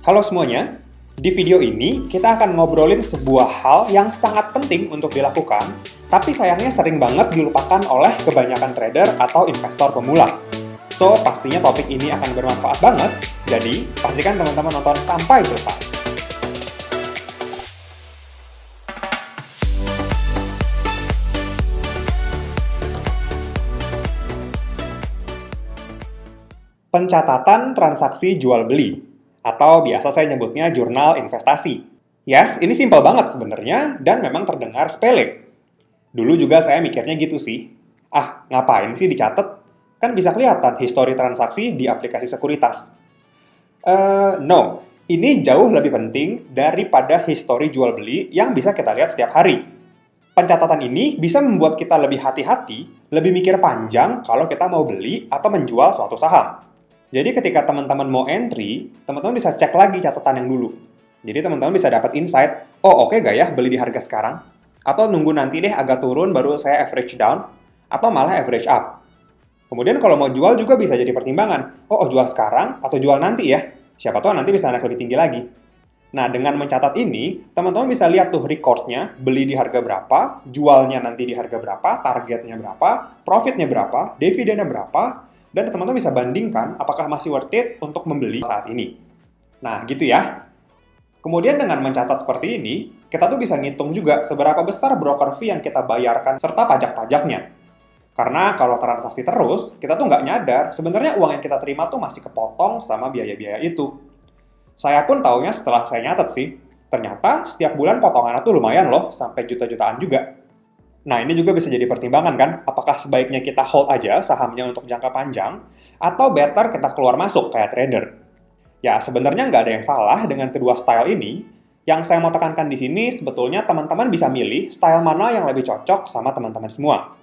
Halo semuanya, di video ini kita akan ngobrolin sebuah hal yang sangat penting untuk dilakukan, tapi sayangnya sering banget dilupakan oleh kebanyakan trader atau investor pemula. So, pastinya topik ini akan bermanfaat banget, jadi pastikan teman-teman nonton sampai selesai. Pencatatan transaksi jual-beli, atau biasa saya nyebutnya jurnal investasi. Yes, ini simpel banget sebenarnya, dan memang terdengar sepele. Dulu juga saya mikirnya gitu sih. Ah, ngapain sih dicatat? Kan bisa kelihatan histori transaksi di aplikasi sekuritas. No. Ini jauh lebih penting daripada histori jual-beli yang bisa kita lihat setiap hari. Pencatatan ini bisa membuat kita lebih hati-hati, lebih mikir panjang kalau kita mau beli atau menjual suatu saham. Jadi ketika teman-teman mau entry, teman-teman bisa cek lagi catatan yang dulu. Jadi teman-teman bisa dapat insight, oh oke gak ya beli di harga sekarang? Atau nunggu nanti deh agak turun baru saya average down? Atau malah average up? Kemudian kalau mau jual juga bisa jadi pertimbangan, oh jual sekarang atau jual nanti ya? Siapa tahu nanti bisa naik lebih tinggi lagi. Nah, dengan mencatat ini, teman-teman bisa lihat tuh recordnya, beli di harga berapa, jualnya nanti di harga berapa, targetnya berapa, profitnya berapa, dividennya berapa, dan teman-teman bisa bandingkan apakah masih worth it untuk membeli saat ini. Nah, gitu ya. Kemudian dengan mencatat seperti ini, kita tuh bisa ngitung juga seberapa besar broker fee yang kita bayarkan serta pajak-pajaknya. Karena kalau transaksi terus, kita tuh nggak nyadar sebenarnya uang yang kita terima tuh masih kepotong sama biaya-biaya itu. Saya pun taunya setelah saya nyatet sih, ternyata setiap bulan potongannya tuh lumayan loh, sampai juta-jutaan juga. Nah, ini juga bisa jadi pertimbangan kan, apakah sebaiknya kita hold aja sahamnya untuk jangka panjang, atau better kita keluar masuk kayak trader. Ya, sebenarnya nggak ada yang salah dengan kedua style ini. Yang saya mau tekankan di sini, sebetulnya teman-teman bisa milih style mana yang lebih cocok sama teman-teman semua.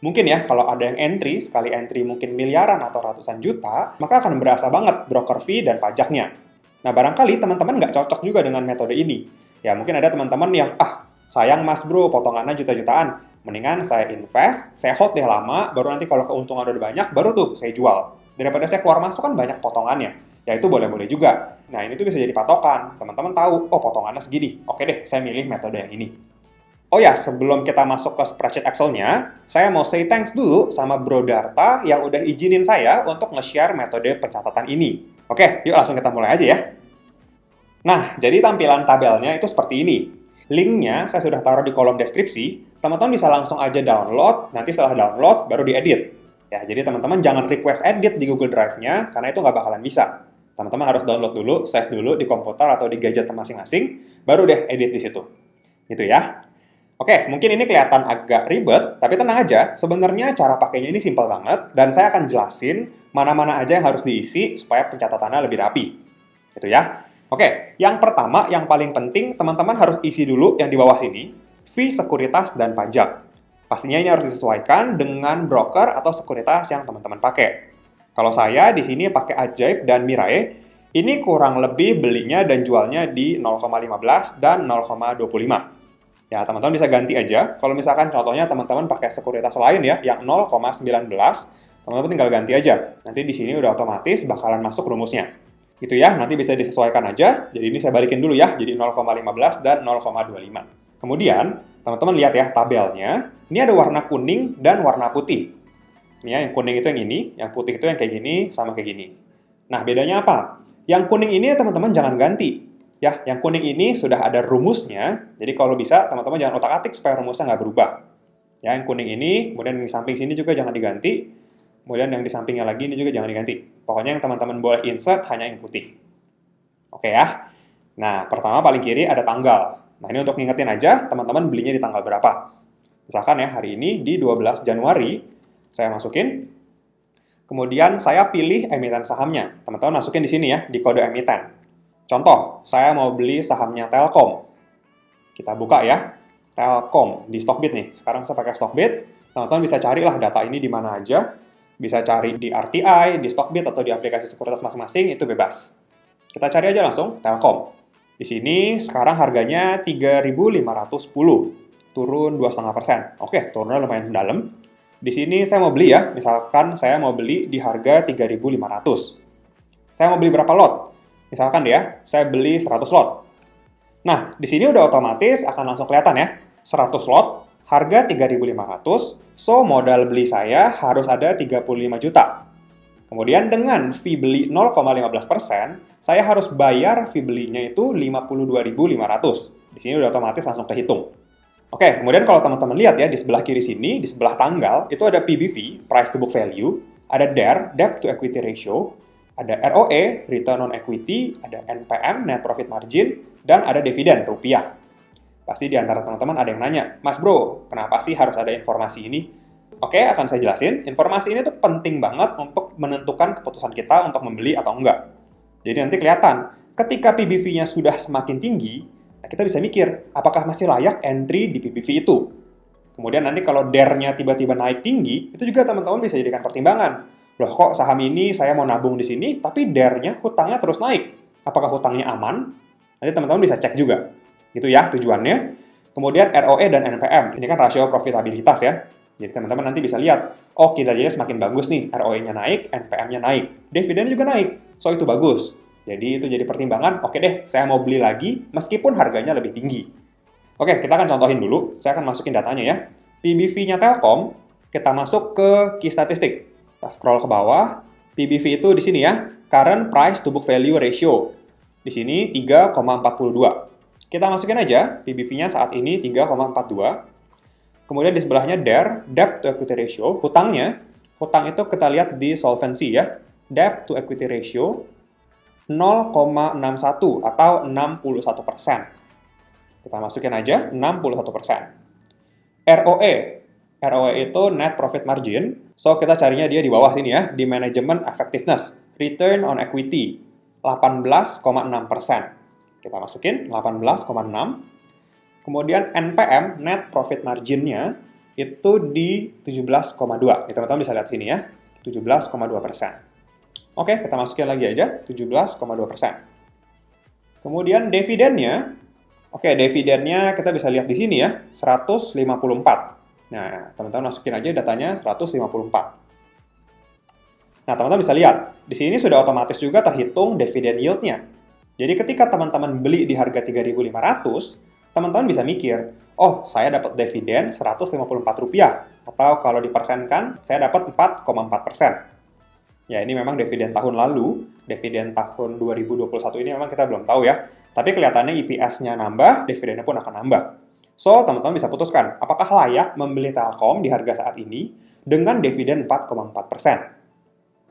Mungkin ya, kalau ada yang entry, sekali entry mungkin miliaran atau ratusan juta, maka akan berasa banget broker fee dan pajaknya. Nah, barangkali teman-teman nggak cocok juga dengan metode ini. Ya, mungkin ada teman-teman yang, sayang mas bro, potongannya juta-jutaan. Mendingan saya invest, saya hold deh lama, baru nanti kalau keuntungan udah banyak, baru tuh saya jual. Daripada saya keluar masuk kan banyak potongannya. Ya itu boleh-boleh juga. Nah ini tuh bisa jadi patokan. Teman-teman tahu, oh potongannya segini. Oke deh, saya milih metode yang ini. Oh ya, sebelum kita masuk ke spreadsheet Excel-nya, saya mau say thanks dulu sama Bro Darta yang udah izinin saya untuk nge-share metode pencatatan ini. Oke, yuk langsung kita mulai aja ya. Nah, jadi tampilan tabelnya itu seperti ini. Linknya saya sudah taruh di kolom deskripsi, teman-teman bisa langsung aja download, nanti setelah download baru diedit. Ya, jadi teman-teman jangan request edit di Google Drive-nya, karena itu nggak bakalan bisa. Teman-teman harus download dulu, save dulu di komputer atau di gadget masing-masing, baru deh edit di situ. Gitu ya. Oke, mungkin ini kelihatan agak ribet, tapi tenang aja, sebenarnya cara pakainya ini simpel banget, dan saya akan jelasin mana-mana aja yang harus diisi supaya pencatatannya lebih rapi. Gitu ya. Oke, yang pertama, yang paling penting, teman-teman harus isi dulu yang di bawah sini, fee sekuritas dan pajak. Pastinya ini harus disesuaikan dengan broker atau sekuritas yang teman-teman pakai. Kalau saya di sini pakai Ajaib dan Mirai, ini kurang lebih belinya dan jualnya di 0,15 dan 0,25. Ya, teman-teman bisa ganti aja. Kalau misalkan contohnya teman-teman pakai sekuritas lain ya, yang 0,19, teman-teman tinggal ganti aja. Nanti di sini udah otomatis bakalan masuk rumusnya. Gitu ya, nanti bisa disesuaikan aja. Jadi ini saya balikin dulu ya, jadi 0,15 dan 0,25. Kemudian, teman-teman lihat ya tabelnya. Ini ada warna kuning dan warna putih. Ini ya, yang kuning itu yang ini, yang putih itu yang kayak gini, sama kayak gini. Nah, bedanya apa? Yang kuning ini teman-teman jangan ganti. Ya, yang kuning ini sudah ada rumusnya, jadi kalau bisa teman-teman jangan otak-atik supaya rumusnya nggak berubah. Ya, yang kuning ini, kemudian yang di samping sini juga jangan diganti. Kemudian yang di sampingnya lagi ini juga jangan diganti. Pokoknya yang teman-teman boleh insert hanya yang putih. Oke ya. Nah, pertama paling kiri ada tanggal. Nah, ini untuk ngingetin aja teman-teman belinya di tanggal berapa. Misalkan ya, hari ini di 12 Januari, saya masukin. Kemudian saya pilih emiten sahamnya. Teman-teman masukin di sini ya, di kode emiten. Contoh, saya mau beli sahamnya Telkom. Kita buka ya, Telkom di Stockbit nih. Sekarang saya pakai Stockbit. Teman-teman bisa carilah data ini di mana aja. Bisa cari di RTI, di Stockbit, atau di aplikasi sekuritas masing-masing, itu bebas. Kita cari aja langsung, Telkom. Di sini sekarang harganya 3.510, turun 2,5%. Oke, turunnya lumayan dalam. Di sini saya mau beli ya, misalkan saya mau beli di harga 3.500. Saya mau beli berapa lot? Misalkan ya, saya beli 100 lot. Nah, di sini udah otomatis akan langsung kelihatan ya. 100 lot, harga 3.500, so modal beli saya harus ada 35 juta. Kemudian dengan fee beli 0,15%, saya harus bayar fee belinya itu 52.500. Di sini udah otomatis langsung kehitung. Oke, kemudian kalau teman-teman lihat ya, di sebelah kiri sini, di sebelah tanggal, itu ada PBV, Price to Book Value, ada DER, Debt to Equity Ratio, ada ROE, Return on Equity, ada NPM, Net Profit Margin, dan ada dividen, rupiah. Pasti di antara teman-teman ada yang nanya, Mas bro, kenapa sih harus ada informasi ini? Oke, akan saya jelasin. Informasi ini tuh penting banget untuk menentukan keputusan kita untuk membeli atau enggak. Jadi nanti kelihatan, ketika PBV-nya sudah semakin tinggi, nah kita bisa mikir, apakah masih layak entry di PBV itu? Kemudian nanti kalau DER-nya tiba-tiba naik tinggi, itu juga teman-teman bisa jadikan pertimbangan. Loh kok saham ini saya mau nabung di sini, tapi DER-nya hutangnya terus naik. Apakah hutangnya aman? Nanti teman-teman bisa cek juga. Gitu ya tujuannya. Kemudian ROE dan NPM, ini kan rasio profitabilitas ya. Jadi teman-teman nanti bisa lihat, oh kinerjanya semakin bagus nih, ROE-nya naik, NPM-nya naik, dividen juga naik, so itu bagus. Jadi itu jadi pertimbangan, oke deh, saya mau beli lagi meskipun harganya lebih tinggi. Oke, kita akan contohin dulu, saya akan masukin datanya ya. PBV-nya Telkom, kita masuk ke key statistik. Kita scroll ke bawah, PBV itu di sini ya, current price to book value ratio. Di sini 3,42. Kita masukin aja, PBV-nya saat ini 3,42. Kemudian di sebelahnya DER, Debt to Equity Ratio, hutangnya, hutang itu kita lihat di solvency ya, Debt to Equity Ratio 0,61 atau 61%. Kita masukin aja 61%. ROE, ROE itu Net Profit Margin, so kita carinya dia di bawah sini ya, di Management Effectiveness, Return on Equity 18,6%. Kita masukin 18,6%. Kemudian NPM, Net Profit Margin-nya, itu di 17,2. Teman-teman bisa lihat sini ya, 17,2%. Oke, kita masukin lagi aja, 17,2%. Kemudian dividennya, oke, dividennya kita bisa lihat di sini ya, 154. Nah, teman-teman masukin aja datanya 154. Nah, teman-teman bisa lihat, di sini sudah otomatis juga terhitung dividen yield-nya. Jadi ketika teman-teman beli di harga 3.500, teman-teman bisa mikir, oh saya dapat dividen Rp154, atau kalau dipersenkan, saya dapat 4,4%. Ya ini memang dividen tahun lalu, dividen tahun 2021 ini memang kita belum tahu ya, tapi kelihatannya EPS-nya nambah, dividennya pun akan nambah. So, teman-teman bisa putuskan, apakah layak membeli Telkom di harga saat ini dengan dividen 4,4%.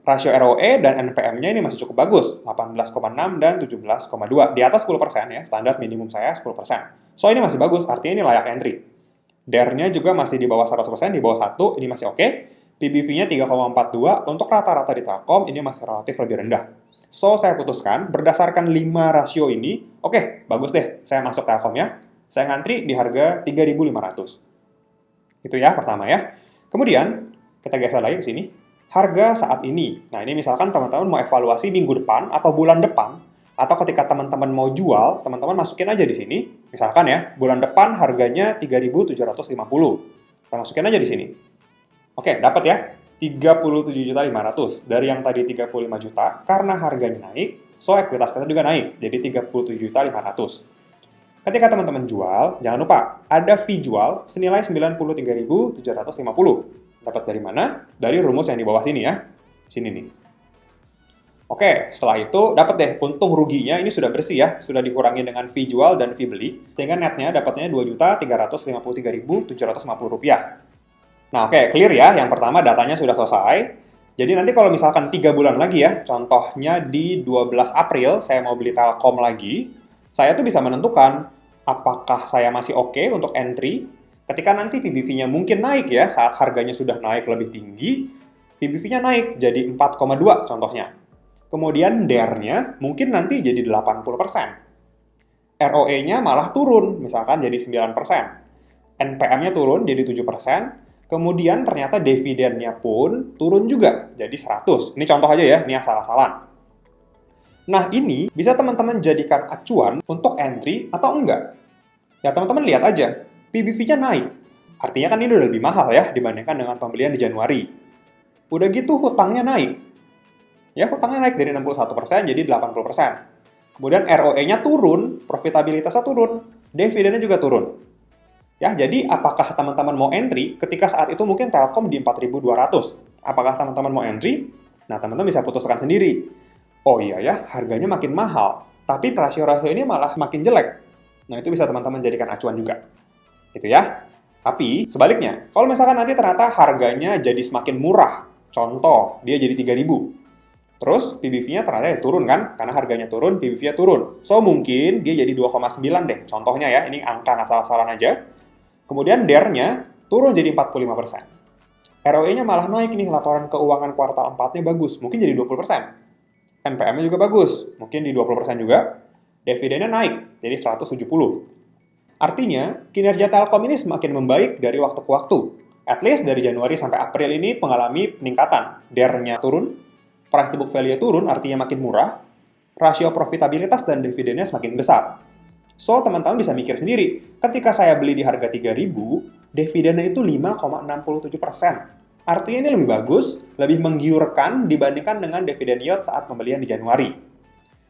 Rasio ROE dan NPM-nya ini masih cukup bagus, 18,6 dan 17,2. Di atas 10% ya, standar minimum saya 10%. So, ini masih bagus, artinya ini layak entry. DER-nya juga masih di bawah 100%, di bawah 1, ini masih oke. PBV-nya 3,42, untuk rata-rata di Telkom, ini masih relatif lebih rendah. So, saya putuskan, berdasarkan 5 rasio ini, oke, bagus deh, saya masuk Telkom ya. Saya ngantri di harga 3.500. Itu ya, pertama ya. Kemudian, kita geser lagi ke sini. Harga saat ini. Nah, ini misalkan teman-teman mau evaluasi minggu depan atau bulan depan, atau ketika teman-teman mau jual, teman-teman masukin aja di sini. Misalkan ya, bulan depan harganya 3.750. Kita masukin aja di sini. Oke, dapat ya. 37.500. Dari yang tadi 35 juta, karena harganya naik, so ekuitas kita juga naik. Jadi 37.500. Ketika teman-teman jual, jangan lupa, ada fee jual senilai 93.750. Dapat dari mana? Dari rumus yang di bawah sini ya. Sini nih. Oke, setelah itu dapat deh untung ruginya ini sudah bersih ya, sudah dikurangi dengan fee jual dan fee beli, sehingga netnya dapatnya Rp2.353.750. Nah oke, clear ya, yang pertama datanya sudah selesai. Jadi nanti kalau misalkan 3 bulan lagi ya, contohnya di 12 April saya mau beli Telkom lagi, saya tuh bisa menentukan apakah saya masih oke untuk entry. Ketika nanti PBV-nya mungkin naik ya, saat harganya sudah naik lebih tinggi, PBV-nya naik jadi 4,2 contohnya. Kemudian DER-nya mungkin nanti jadi 80%. ROE-nya malah turun, misalkan jadi 9%. NPM-nya turun jadi 7%. Kemudian ternyata dividennya pun turun juga, jadi 100. Ini contoh aja ya, ini asal-asalan. Nah ini bisa teman-teman jadikan acuan untuk entry atau enggak. Ya teman-teman lihat aja. PBV-nya naik. Artinya kan ini udah lebih mahal ya dibandingkan dengan pembelian di Januari. Udah gitu hutangnya naik. Ya, hutangnya naik dari 61% jadi 80%. Kemudian ROE-nya turun, profitabilitasnya turun, dividennya juga turun. Ya, jadi apakah teman-teman mau entry ketika saat itu mungkin Telkom di 4.200? Apakah teman-teman mau entry? Nah, teman-teman bisa putuskan sendiri. Oh iya ya, harganya makin mahal, tapi rasio-rasio ini malah makin jelek. Nah, itu bisa teman-teman jadikan acuan juga. Gitu ya. Tapi sebaliknya, kalau misalkan nanti ternyata harganya jadi semakin murah, contoh, dia jadi 3.000. Terus PBV-nya ternyata ya turun kan, karena harganya turun, PBV-nya turun. So, mungkin dia jadi 2,9 deh, contohnya ya, ini angka asal-asalan aja. Kemudian DER-nya turun jadi 45%. ROE-nya malah naik nih, laporan keuangan kuartal 4-nya bagus, mungkin jadi 20%. NPM-nya juga bagus, mungkin di 20% juga. Dividennya naik, jadi 170. Artinya, kinerja Telkom ini semakin membaik dari waktu ke waktu. At least dari Januari sampai April ini mengalami peningkatan. DER-nya turun, price to book value turun, artinya makin murah, rasio profitabilitas dan dividennya semakin besar. So, teman-teman bisa mikir sendiri, ketika saya beli di harga 3.000, dividennya itu 5,67%. Artinya ini lebih bagus, lebih menggiurkan dibandingkan dengan dividen yield saat pembelian di Januari.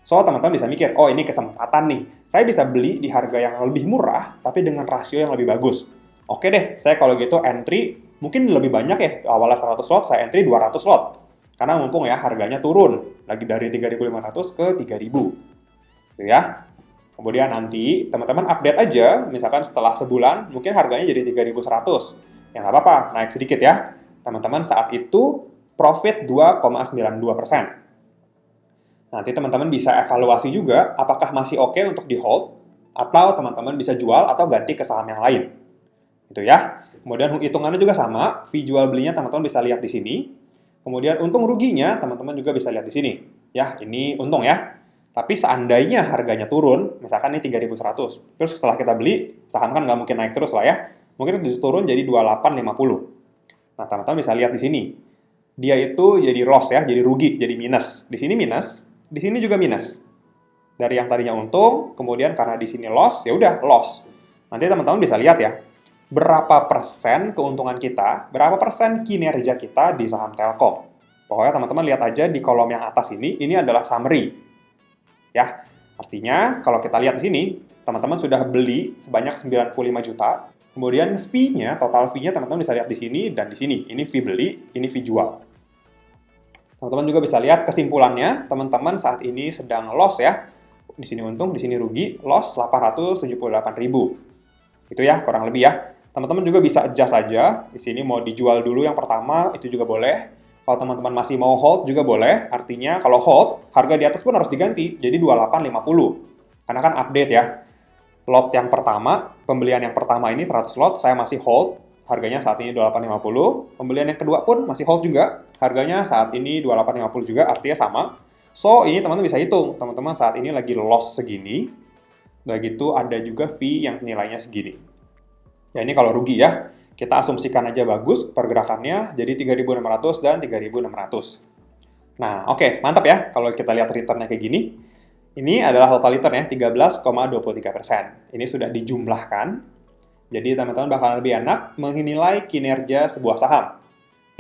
So, teman-teman bisa mikir, oh ini kesempatan nih, saya bisa beli di harga yang lebih murah, tapi dengan rasio yang lebih bagus. Oke deh, saya kalau gitu entry, mungkin lebih banyak ya, awalnya 100 lot, saya entry 200 lot. Karena mumpung ya harganya turun, lagi dari 3.500 ke 3.000. Gitu ya. Kemudian nanti teman-teman update aja, misalkan setelah sebulan mungkin harganya jadi 3.100. Ya nggak apa-apa, naik sedikit ya. Teman-teman saat itu profit 2,92%. Nanti teman-teman bisa evaluasi juga apakah masih oke untuk di hold, atau teman-teman bisa jual atau ganti ke saham yang lain. Gitu ya. Kemudian hitungannya juga sama, fee jual belinya teman-teman bisa lihat di sini. Kemudian untung ruginya teman-teman juga bisa lihat di sini. Ya, ini untung ya. Tapi seandainya harganya turun, misalkan ini 3.100, terus setelah kita beli, saham kan nggak mungkin naik terus lah ya. Mungkin turun jadi 2850. Nah, teman-teman bisa lihat di sini. Dia itu jadi loss ya, jadi rugi, jadi minus. Di sini minus, di sini juga minus. Dari yang tadinya untung, kemudian karena di sini loss, ya udah loss. Nanti teman-teman bisa lihat ya, berapa persen keuntungan kita, berapa persen kinerja kita di saham Telkom. Pokoknya teman-teman lihat aja di kolom yang atas ini adalah summary. Ya, artinya kalau kita lihat di sini, teman-teman sudah beli sebanyak 95 juta, kemudian fee-nya, total fee-nya teman-teman bisa lihat di sini dan di sini. Ini fee beli, ini fee jual. Teman-teman juga bisa lihat kesimpulannya, teman-teman saat ini sedang loss ya. Di sini untung, di sini rugi, loss 878.000. Itu ya, kurang lebih ya. Teman-teman juga bisa adjust saja. Di sini mau dijual dulu yang pertama, itu juga boleh. Kalau teman-teman masih mau hold juga boleh. Artinya kalau hold, harga di atas pun harus diganti. Jadi 2850. Karena kan update ya. Lot yang pertama, pembelian yang pertama ini 100 lot, saya masih hold. Harganya saat ini 2850. Pembelian yang kedua pun masih hold juga. Harganya saat ini 2850 juga, artinya sama. So, ini teman-teman bisa hitung. Teman-teman saat ini lagi loss segini. Udah gitu ada juga fee yang nilainya segini. Ya ini kalau rugi ya, kita asumsikan aja bagus pergerakannya jadi 3.600 dan 3.600. Nah oke, mantap ya kalau kita lihat returnnya kayak gini. Ini adalah total return ya, 13,23%. Ini sudah dijumlahkan, jadi teman-teman bakal lebih enak menilai kinerja sebuah saham.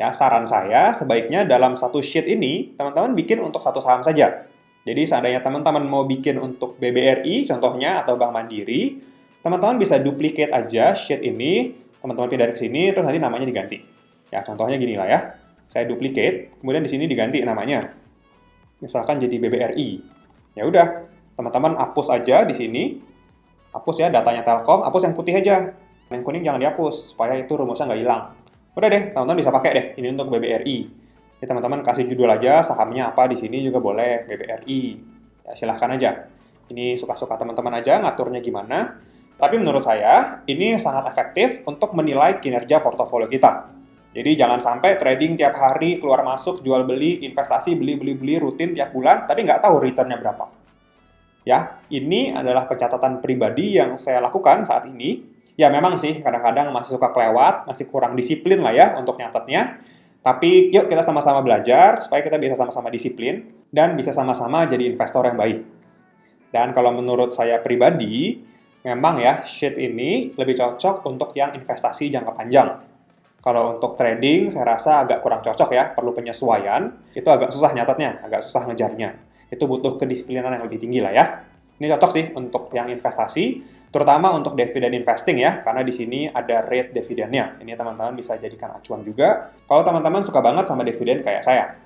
Ya, saran saya sebaiknya dalam satu sheet ini, teman-teman bikin untuk satu saham saja. Jadi seandainya teman-teman mau bikin untuk BBRI contohnya atau Bank Mandiri, teman-teman bisa duplicate aja sheet ini, teman-teman pindah ke sini, terus nanti namanya diganti. Ya, contohnya gini lah ya. Saya duplicate, kemudian di sini diganti namanya. Misalkan jadi BBRI. Ya udah, teman-teman hapus aja di sini. Hapus ya datanya Telkom, hapus yang putih aja. Yang kuning jangan dihapus, supaya itu rumusnya nggak hilang. Udah deh, teman-teman bisa pakai deh. Ini untuk BBRI. Jadi teman-teman kasih judul aja, sahamnya apa di sini juga boleh, BBRI. Ya, silahkan aja. Ini suka-suka teman-teman aja, ngaturnya gimana. Tapi menurut saya, ini sangat efektif untuk menilai kinerja portofolio kita. Jadi jangan sampai trading tiap hari, keluar masuk, jual beli, investasi, beli rutin tiap bulan, tapi nggak tahu returnnya berapa. Ya, ini adalah pencatatan pribadi yang saya lakukan saat ini. Ya memang sih, kadang-kadang masih suka kelewat, masih kurang disiplin lah ya untuk nyatetnya. Tapi yuk kita sama-sama belajar, supaya kita bisa sama-sama disiplin, dan bisa sama-sama jadi investor yang baik. Dan kalau menurut saya pribadi, memang ya, sheet ini lebih cocok untuk yang investasi jangka panjang. Kalau untuk trading, saya rasa agak kurang cocok ya, perlu penyesuaian. Itu agak susah nyatetnya, agak susah ngejarnya. Itu butuh kedisiplinan yang lebih tinggi lah ya. Ini cocok sih untuk yang investasi, terutama untuk dividend investing ya, karena di sini ada rate dividennya. Ini teman-teman bisa jadikan acuan juga kalau teman-teman suka banget sama dividen kayak saya.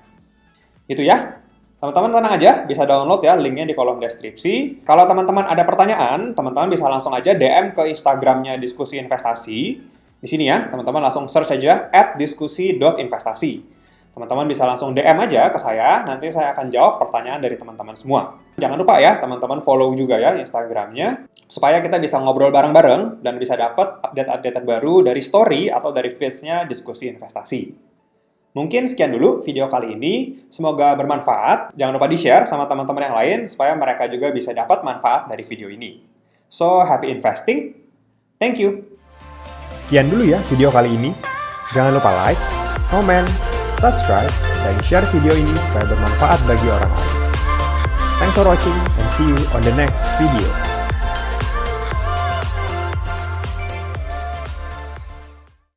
Itu ya. Teman-teman tenang aja, bisa download ya linknya di kolom deskripsi. Kalau teman-teman ada pertanyaan, teman-teman bisa langsung aja DM ke Instagramnya Diskusi Investasi. Di sini ya, teman-teman langsung search aja @diskusi.investasi. Teman-teman bisa langsung DM aja ke saya, nanti saya akan jawab pertanyaan dari teman-teman semua. Jangan lupa ya, teman-teman follow juga ya Instagramnya, supaya kita bisa ngobrol bareng-bareng dan bisa dapat update-update terbaru dari story atau dari feeds-nya Diskusi Investasi. Mungkin sekian dulu video kali ini, semoga bermanfaat. Jangan lupa di-share sama teman-teman yang lain, supaya mereka juga bisa dapat manfaat dari video ini. So, happy investing. Thank you. Sekian dulu ya video kali ini. Jangan lupa like, comment, subscribe, dan share video ini supaya bermanfaat bagi orang lain. Thanks for watching and see you on the next video.